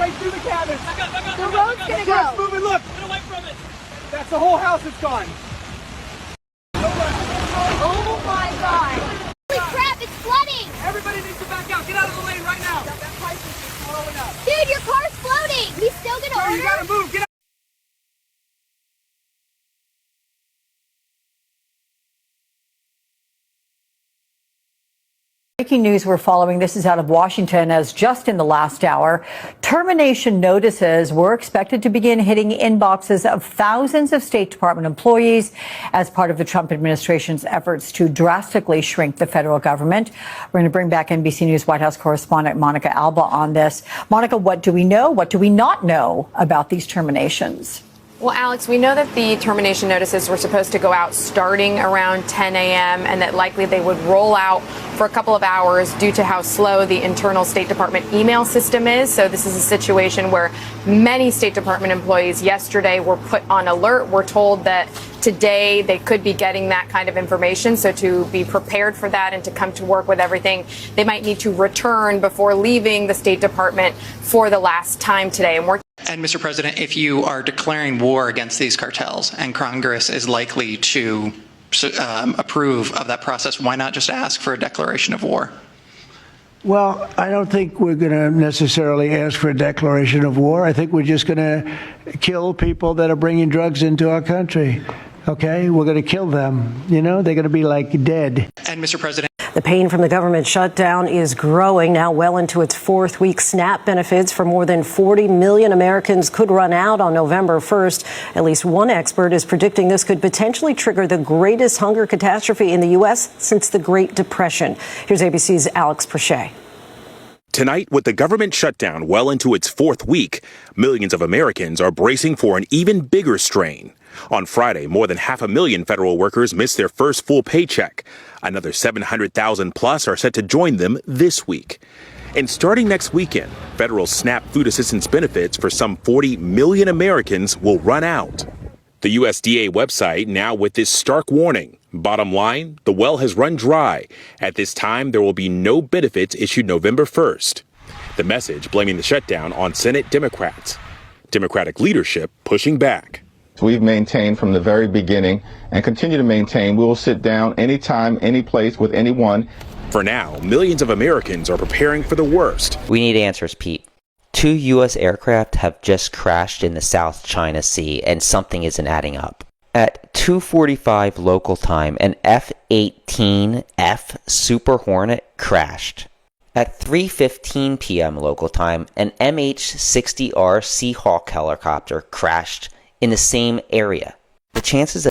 straight through the cabin. The road's gonna go. Move it, look. Get away from it. That's the whole house is gone. Oh my God. Holy crap, it's flooding. Everybody needs to back out. Get out of the lane right now. That pipe is just blowing up. Dude, your car's floating. He's still gonna order? You gotta move. Get out. Breaking news we're following. This is out of Washington, as just in the last hour, termination notices were expected to begin hitting inboxes of thousands of State Department employees as part of the Trump administration's efforts to drastically shrink the federal government. We're going to bring back NBC News White House correspondent Monica Alba on this. Monica, what do we know? What do we not know about these terminations? Well, Alex, we know that the termination notices were supposed to go out starting around 10 a.m. and that likely they would roll out for a couple of hours due to how slow the internal State Department email system is. So this is a situation where many State Department employees yesterday were put on alert. We're told that today they could be getting that kind of information. So to be prepared for that and to come to work with everything, they might need to return before leaving the State Department for the last time today. And Mr. President, if you are declaring war against these cartels and Congress is likely to approve of that process, why not just ask for a declaration of war? Well, I don't think we're going to necessarily ask for a declaration of war. I think we're just going to kill people that are bringing drugs into our country. Okay? We're going to kill them. You know, they're going to be like dead. And Mr. President, the pain from the government shutdown is growing now well into its fourth week. SNAP benefits for more than 40 million Americans could run out on November 1st. At least one expert is predicting this could potentially trigger the greatest hunger catastrophe in the U.S. since the Great Depression. Here's ABC's Alex Prochet. Tonight, with the government shutdown well into its fourth week, millions of Americans are bracing for an even bigger strain. On Friday, more than 500,000 federal workers missed their first full paycheck. Another 700,000 plus are set to join them this week. And starting next weekend, federal SNAP food assistance benefits for some 40 million Americans will run out. The USDA website now with this stark warning. Bottom line, the well has run dry. At this time, there will be no benefits issued November 1st. The message blaming the shutdown on Senate Democrats. Democratic leadership pushing back. We've maintained from the very beginning and continue to maintain we will sit down anytime, any place with anyone. For now, millions of Americans are preparing for the worst. We need answers, Pete. 2 U.S. aircraft have just crashed in the South China Sea, and something isn't adding up. At 2:45 local time, an F-18F Super Hornet crashed. At 3:15 p.m. local time, an MH-60R Seahawk helicopter crashed in the same area. The chances